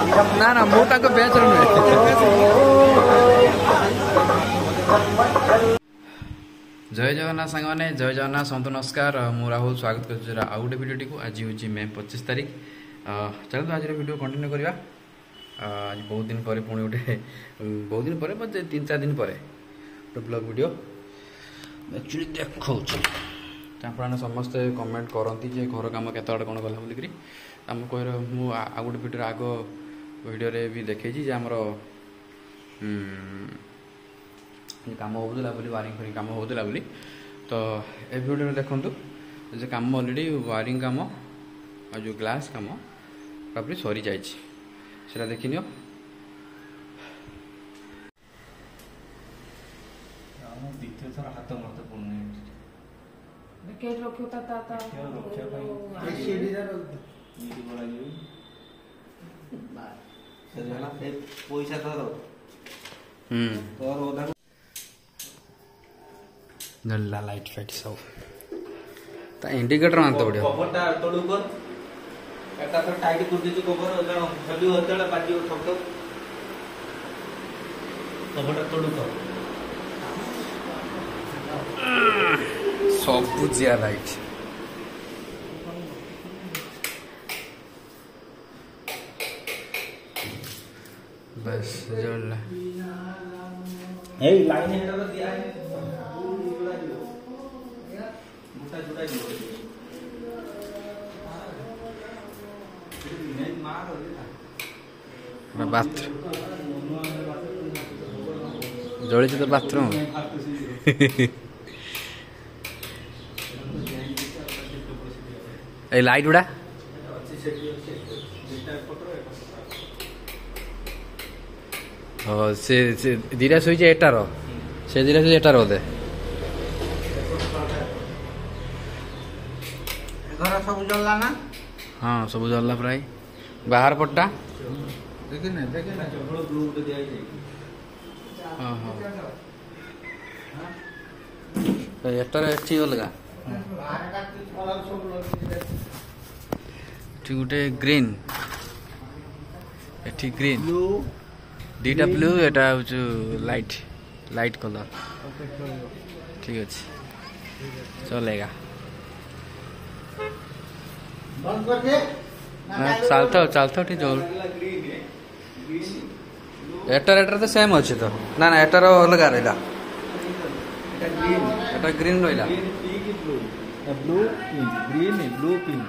ना ना मु ताको बेच रे जय जगन्नाथ सांग मैंने जय जगन्नाथ समस्त नमस्कार मु राहुल स्वागत कर आउ गोटे भिडियो टी आज हूँ मे 25 तारीख चलो आज भिडियो कंटिन्यू करवा आज बहुत दिन पर पुणी गोटे बहुत दिन पर 3-4 दिन पर गोटे ब्लॉग वीडियो एक्चुअली देखो आपने समस्ते कमेंट करती जे घर कम केत कौन गला बोलिकी आम कह मुझे आउ गोटे भिडियो आग भिडियो भी देखे आमर काम होगा बोली वायरिंग फायरिंग काम होगा बोली तो ए भिडियो देखूँ जे काम अलरेडी वायरिंग काम और जो ग्लास काम पूरा सरी जाइए देखनी हाथ मत पड़ने पैसा नल्ला लाइट फाइट सब ता इंडिकेटर आनते पड़ियो कवरटा तळू कर एटा तो टाइट कर दे कवर जण खली होतला बाजी ठक कवरटा तळू कर सब बुझिया लाइट बस जल्ला ए लाइन हेडर दिया है मोटा जुड़ा दियो बाथरूम जोड़ी तो बाथरूम ए लाइट उड़ा से दीटा सुइच एटार से दीटा सुइच एटार बोधे घर सब जल्ला ना हाँ सब जल्ला प्राय बाहर पट्टा देखे ना चबड़ ब्लू पे दिया जाए हां हां तो एटार एठी अलगा एठी गुटे ग्रीन एठी ग्रीन ब्लू दीटा ब्लू एटा हूँ लाइट लाइट कलर ठीक अच्छे चलेगा चलता ठीक चल एटार एटार तो सेम अच्छे तो ना ना एटार अलग रहा एटा ग्रीन रहा blue green blue pink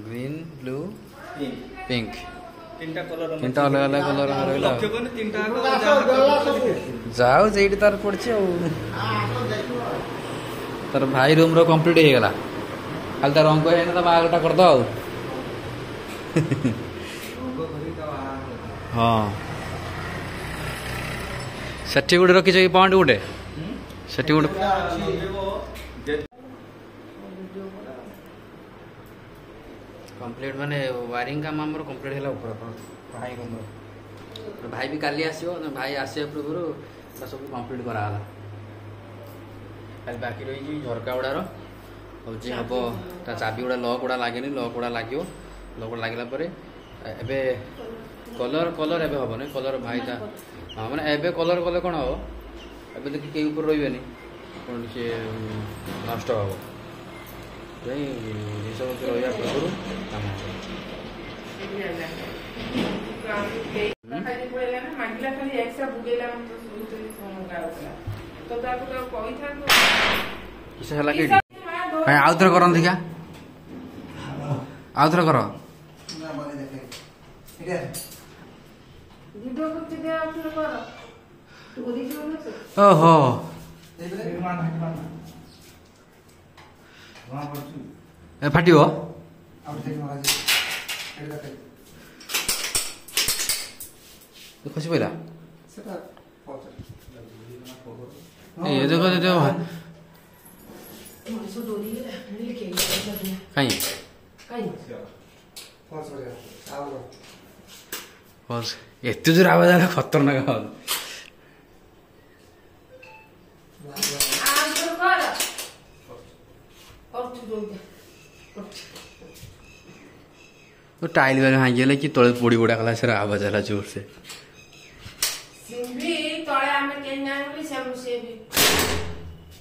green blue pink तीनटा कलर तीनटा अलग अलग कलर रहा लक्ष्य कोन तीनटा जाओ जेडी तार पड़छे तार भाई रूम रो कंप्लीट हो गला खाली तार रंग है ना बागटा कर दो हाँ सेठी गुटे रखी कि पॉइंट गुटे सेठी गुटे कंप्लीट माने वायरिंग काम आमर कंप्लीट है ऊपर भाई रूम भाई भी काली आसो भाई आसा पूर्व सब कंप्लीट कराला खाली बाकी रही झरका गुड़ार हूँ हम ता चाबी गुड़ा लक गुड़ा लगे लक गुड़ा लगे लक गुड़ा लगे एबे कलर कलर एबे हम कलर भाई ता हाँ मैंने एबे कलर कले कौन हम एबे देखिए कई ऊपर रही कौन सी नष्ट हम सब रहा पूर्व काम किस है कि आउ थर कर देखा आउ थर कर ओहो फाटी खसी पड़ा ये देखो देखो कहीं एत जोर आवाज आ खतरनाक आवाज टाइल वाले भांगी कि तले पोड़ी पोड़ा कला से आवाज आला जोर से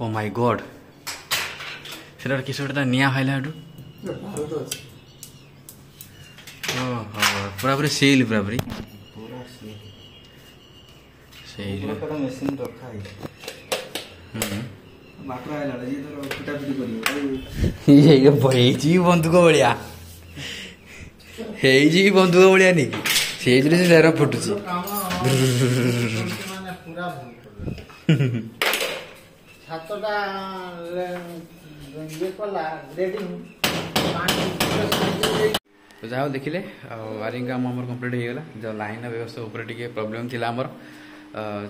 ओ माय गॉड सेटा किस गोटे निया खाइला पूरा पूरी सील पूरा पूरी मेसीन रखा है बंदूक भाया बंदूक भाया नहीं से लेर फुटुची तो जहाँ देखिले वायरिंग काम आम कम्प्लीट हो गला जो लाइन व्यवस्था उपर टे प्रोब्लेम थी आमर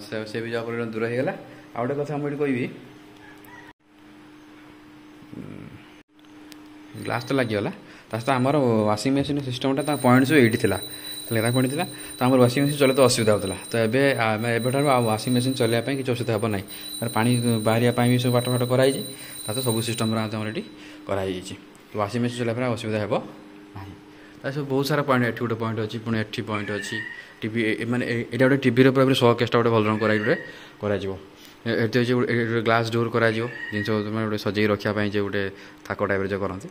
से भी जहाँ दूर हो गला आ गए कथा मुझे कहि ग्लास तो लगिगला सहित आमर वाशिंग मेसीन सिस्टमटा पॉइंट जो ये था पॉइंट था तो आम वाशिंग मेसीन चले तो असुविधा होता तो एबे वाशिंग मेसीन चलने कि असुविधा हे ना मैं पानी बाहर भी सब बाट फाट कराई तो सब सिस्टम ये कराई तो वाशिंग मेसीन चलने असुविधा हे ना सब बहुत सारा पॉइंट एटी गोटे पॉइंट अच्छी पुणी एटी पॉइंट अच्छी टीवी माने ये गोटे टीवी पूरा सौ केसटा गोटे भल कर ग्लास डोर कर जिनस गोटे सजे रखापी जो गोटे थाक टाइप जो करती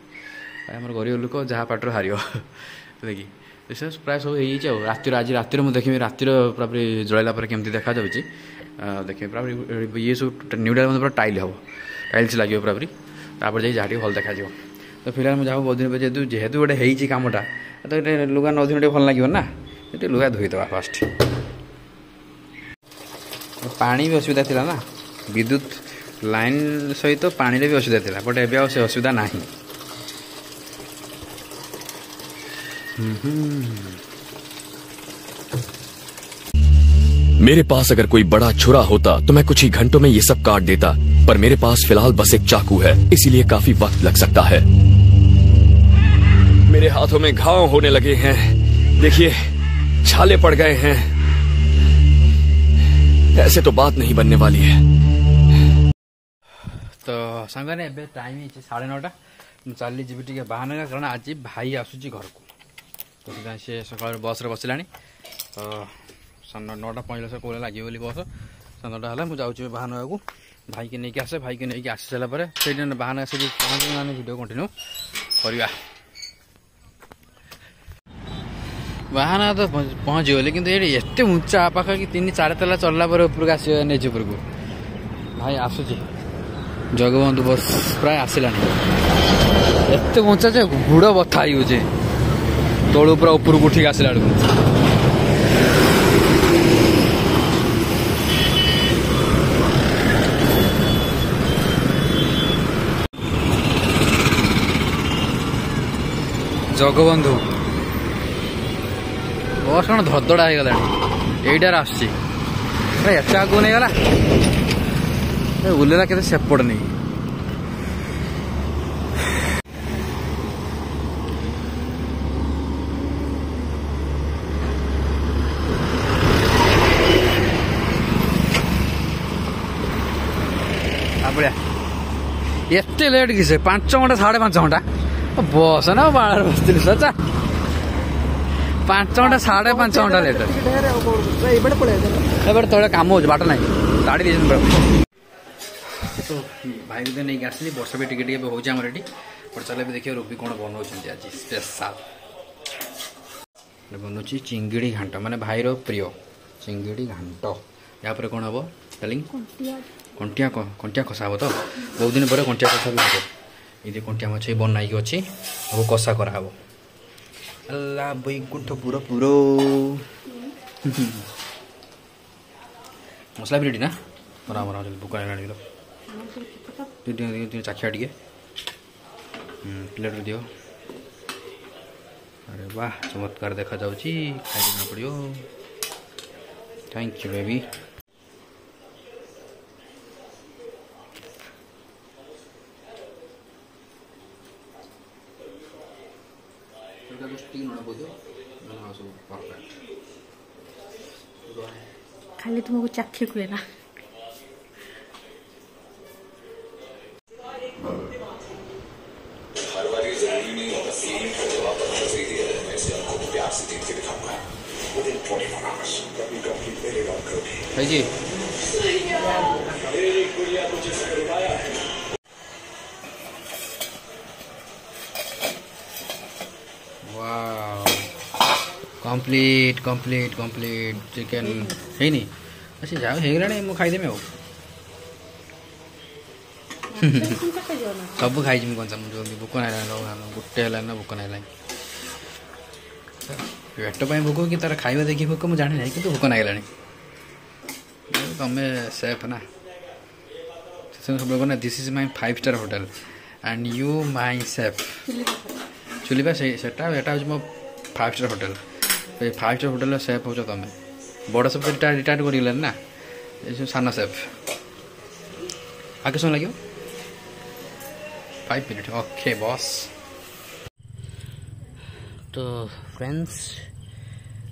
आम गरीब लोक जहाँ पाटर हार देखिए प्राय सब हो रातिर आज रातिर मुझे देखी रातिर पूरा जलैला केमती देखा देखिए पूरा ये सब न्यूडा पूरा टाइल हम टाइल्स लगे पूरा पूरी जहाँ भल देखा तो फिलहाल मुझे बहुत दिन जेहतु जेहतु गोटे होती कमटा तो ये लुगा न दिन भल लगे ना ये लुगा धोईदे फास्ट पानी भी असुविधा थी ना विद्युत लाइन सहित पानी भी असुविधा थी बट एवं से असुविधा ना मेरे पास अगर कोई बड़ा छुरा होता तो मैं कुछ ही घंटों में ये सब काट देता, पर मेरे पास फिलहाल बस एक चाकू है, इसीलिए काफी वक्त लग सकता है। मेरे हाथों में घाव होने लगे हैं, देखिए छाले पड़ गए हैं। ऐसे तो बात नहीं बनने वाली है। तो संग ने टाइम 9:30 चली जी टे बाहर कारण आज भाई आसूची घर को तो सी सकाल बस रे बसला तो 9:45 कौन लगे बोली बस 9:00 है मुझे बाहन को भाई की नहीं आसे भाई की नहीं आसी सारापर से बाहन आस पहुँच भिड कंटिन्यू करवा बाहन तो पहुँच गली कि एत उच्चा पाखा कि 3-4 तला चलला उपरक आस निज उपरक भाई आसूची जगबंधु बस प्राय आसला एत उच्चा जे गुड़ बथा हो तलू पूरा उपरक उठिक आसला जगबंधु बस कौन धदड़ा हो गला यहीटार आसत आगू नहीं गला उल्लेला के सेपट नहीं एत लेट किसे 5 घंटा 5.5 घंटा बस ना बाड़ बस सचा 5 घंटा 5.5 घंटा लेट तले कम हो बाट ना गाड़ी तो भाई को नहीं आसली वर्षा भी टिके हो ये पर चल भी देखिए रूबी कौन बनाऊँ आज स्पेशल बनूची चिंगिड़ी घाट माने भाईर प्रिय चिंगिड़ी घाट यापर कौन हम टेलिंग कंटिया कंटिया कषा हम तो बहुत दिन पर कंटिया कषा भी हम ये कंटिया माछ बनाई अच्छी अब कषा कराव अल्लाह बैकुंठपुर पुरो मसला भी रेडी ना मरा मरा बुका चाखिया टे प्लेट दियो अरे वाह चमत्कार देखा जाऊँगी खाई पड़ो थैंक यू बेबी खाली तुमको चाखे हुए ना हर बार जरूरी नहीं होता। है जी। वाव कंप्लीट कंप्लीट कंप्लीट चिकेन है नी अच्छे जाओ हो गला मु खाईदेमी आउ सब खाई कौन सा मुझे भोक ना गोटे है ना भोक ना पेट पर भोक कि तार खाଇବା देखी भोक मुझे जानी ना कि भोक नागला तुम सेफ ना सब लोग ना this is my 5 star hotel and you my safe चुलिबा सेटा एटा मो 5 star hotel 5 star hotel safe हो तुम बड़ सेफ रिटायर कर ना ये सान सेफ आगे समय लगे 5 मिनट ओके बॉस। तो फ्रेंड्स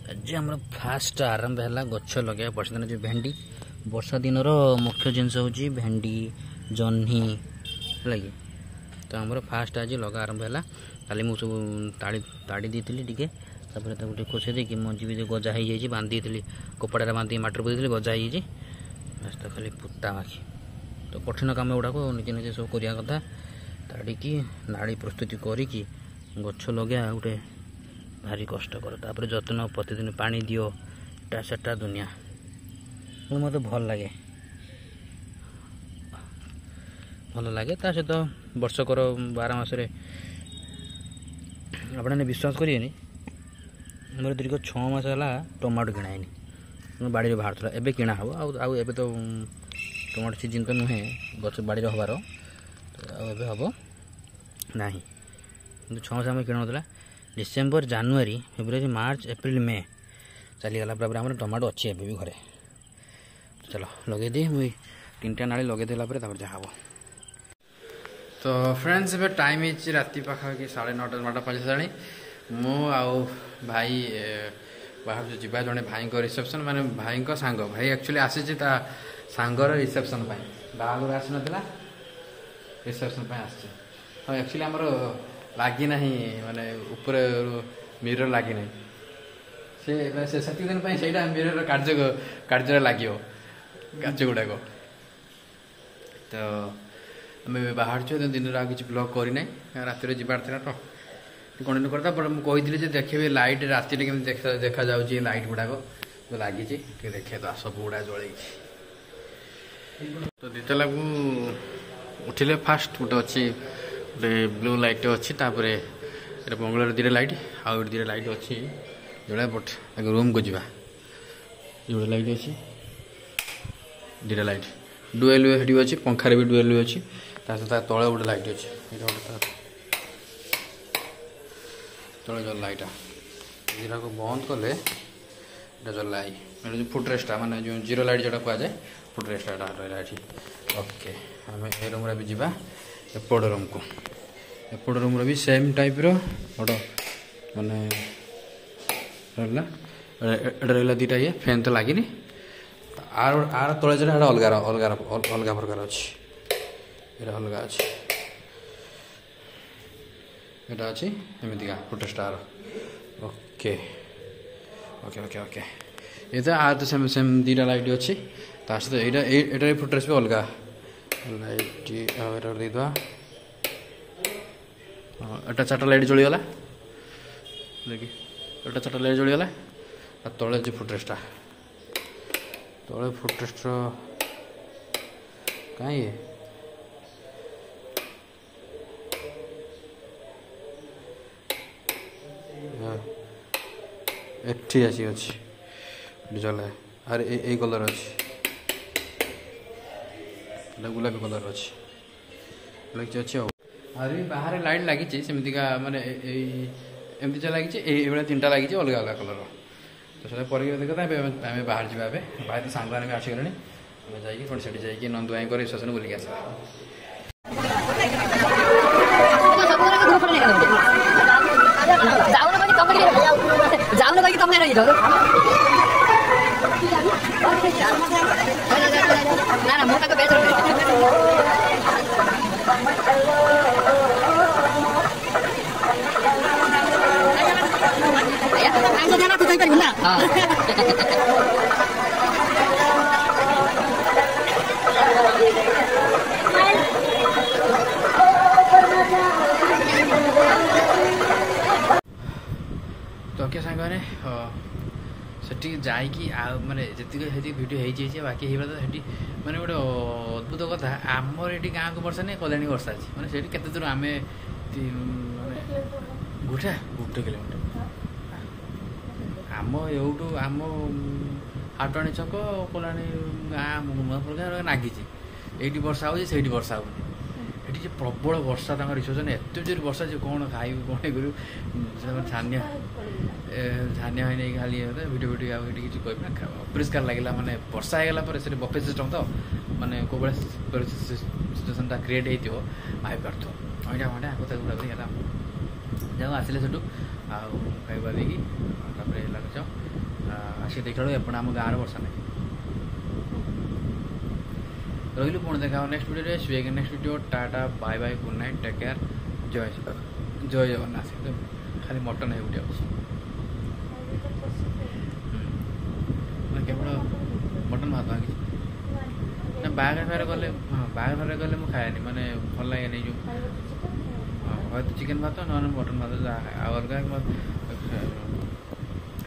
आज आम फास्ट आरंभ है गछ लगे वर्षा दिन जो भेंडी वर्षा दिन मुख्य जिनस हूँ भेंडी जह्नी है तो आम फास्ट आज लगा आरंभ है काली मुझे सब ताड़ी दी टे खोसे देखिए मंजी भी गजा हो जाए बांधी थी कपड़ा बांधी माटर पी गजा हो तो खाली पुता बाकी तो कठिन कम गुड़ाक निजे निजे सब करवा कथा ताड़ी नाड़ी प्रस्तुति करी गछ लगे गोटे भारी कष्टकर तापर जत्न प्रतिदिन पानी दियो टा सेटा दुनिया मत भल लगे ता सहित वर्षकर 12 मसरे आपने विश्वास करें मोर दीर्घ 6 मास है टमाटो किणाइनी बाड़ी बाहर एवं किणा हम आउ तो टमाटो सीजन तो नुहे गच बाड़ी हबार तो हम ना 6 मास आम किणुला डिसेम्बर जनवरी फेब्रुआरी मार्च एप्रिल मे चलीगला पूरा आम टमाटो अच्छी एवं भी घरे चलो लगे दी मुझे 3टा नाड़ी लगे देला जहाँ हम तो फ्रेंड्स ए टाइम है राति पाखापाखि 9:30 9टा 5 मु आउ भाई बाहर जा जड़े भाई रिसेप्शन माने भाई सांग भाई एक्चुअली आसी सांगर रिसेप्शन बाहर आसी ना रिसेप्शन हाँ एक्चुअली आमर लगी ना माने ऊपर मिरर लगी ना से दिन से मिरर कार्य लगे कार्य गुड़ाक तो आम बाहर दिन किसी ब्लॉग करना रातिर जबार था तो कंटिन्यू करता बट मुझे देखिए लाइट राति देखा जाऊँगी लाइट गुड़ाक जो लगी देखे तो सब गुड़ा जल तो दितला को उठिले फास्ट गोटे अच्छी गोटे ब्लू लाइट अच्छी बंगलार 2टा लाइट आउ 2टा लाइट अच्छी जोड़ा बट रूम को जावा ये लाइट अच्छी 2टा लाइट डुएल हेटी अच्छी पंखार भी डुएल अच्छी तले गोटे लाइट अच्छी तले जल लाइटा जीरा को बंद कले जल्ला जो फुटरेस्टा माने जो जीरो लाइट जोटा कहुए फुटरेस्टा रहा ये ओके आम ए रूम भी जा एपट रूम को एपट रूम भी सेम टाइप रोड माने रहा 2टा ये फैन तो लगे आर तले जो अलग अलग अलग प्रकार अच्छी अलग अच्छी यहाँ अच्छी एमतीका फुटरेस्टार ओके ओके ओके ओके ये तो आ तो सेम सेम 2टा लाइट अच्छी सहित यहाँ फुटरेस्ट भी अलग लाइट दीद एटा 4टा लाइट जलीगला देखिए एटा 4टा लाइट जलीगला तले जो फुटरेस्टा तले फुटरेस्ट कहीं एठी आसी अच्छी जला आर ए कलर अच्छी गुलाबी कलर अच्छी लगी अच्छी आर बाहर लाइट लगी सेमतिका माने एमती जो लगी ये 3टा लगी अलग अलग कलर तो से देखा आम बाहर जावा बाहर तो सांग भी आसीगले जाकि से जाकि नंदु भाई रिसेप्शन बुलिक आस जाऊन बाकी तुम नहीं रही ना ना मोटा को बेच रहे ना तू कहीं ना हां तो क्या सांग मैंने सेठी जाइकी माने जति भिडियो हो बाकी हो मैंने गोटे अद्भुत कथा आमर ये गाँव को वर्षा नहीं कल्याणी वर्षा अच्छी मैंने से केते दूर आम माने गोटे किलोमीटर आम एवटू आम हाटणी छक कल्याणी गाँ नागी ये वर्षा हो वर्षा हो ये प्रबल वर्षा रिसेप्शन एत जोर वर्षा जो कौन खाइबू कौन करू छानिया छानिया है नहीं खाली भिडियो भिडियो किसी कह अपरिष्कार लगे माने वर्षा होगा से बफे सिस्टम तो माने कौ सिचुएसन क्रिएट हो भाई पार्थ अईटा फटा कथा गुड़ा गला जाओ आसिले से खाଇବା ଦେଇକି ତାପରେ ଲାଗୁଛ ଆସି ଦେଖିଲୁ ଏପଟ ଆମ ଗାଁର ବର୍ଷା ନାହିଁ ରହିଲୁ ପୁଣି ଦେଖା ନେକ୍ସଟ ଭିଡ଼ିଓରେ swag next video tata bye bye good night take care ଜୟ ଜଗନ୍ନାଥ ଖାଲି ମଟନ ହେଇ ଉଠି ଅଛି କେବଳ ମଟନ ଭାତ କିଛି ନା ବାହାଘର ଗଲେ ହଁ ବାହାଘର ଗଲେ ମୁଁ ଖାଏନି ମାନେ ଭଲ ଲାଗେନି ଯେଉଁ হয়তো চিকেন ভাত নହେଲେ মটন ভাত ଆଉ ଅଲଗା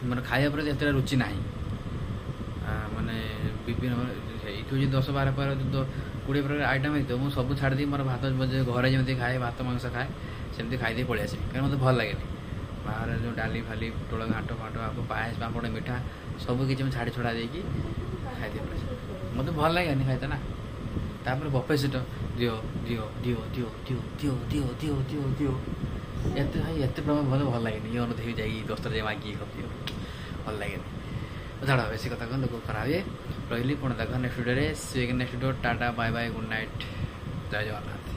ମାନେ ଖାଇବା ପ୍ରତି ଏତେଟା ରୁଚି ନାହିଁ ମାନେ ବିଭିନ୍ନ ଏଇଠୁ ଯଦି 10-12 20 ପ୍ରକାର ଆଇଟମ୍ ହେଇଥିବ ମୁଁ ସବୁ ଛାଡ଼ିଦେଇ ମୋର ଭାତ ଘରେ ଯେମିତି ଖାଏ ଭାତ ମାଂସ ଖାଏ ସେମିତି ଖାଇଦେଇ ପଳେଇ ଆସିବି କାରଣ ମୋତେ ଭଲ ଲାଗେନି ବାହାରେ ଯେଉଁ ଡାଲି ଫାଲି ପୋଟଳ ଘାଣ୍ଟ ଫାଣ୍ଟ ପାଏସ ପାମ୍ପଡ଼ ମିଠା ସବୁ କିଛି ମୁଁ ଛାଡ଼ି ଛଡ଼ା ଦେଇକି ଖାଇଦେଇ ପଳେଇ ଆସିବି ମୋତେ ଭଲ ଲାଗେନି ଖାଇତେ ନା ତାପରେ ବଫେ ସିଟ ଦିଅ ଦିଅ ଦିଅ ଦିଅ ଦିଅ ଦିଅ ଦିଅ ଦିଅ ଦିଅ ଦିଅ ଏତେ ଭାଇ ଏତେ ପ୍ରମାଣ ଭଲ ଲାଗେନି ଇଏ ଅନୁଦେଇ ଯାଇକି 10 ଥର ଯାଇ ମାଗିକି ଖାଉଥିବ ଭଲ ଲାଗେନି ଛାଡ଼ ବେଶୀ କଥା କ'ଣ ଲୋକ ଖରାପ ହୁଏ ରହିଲି ପୁଣି ଦେଖ ନେକ୍ସଟ ଭିଡ଼ିଓରେ next video tata bye bye good night ଜୟ ଜଗନ୍ନାଥ।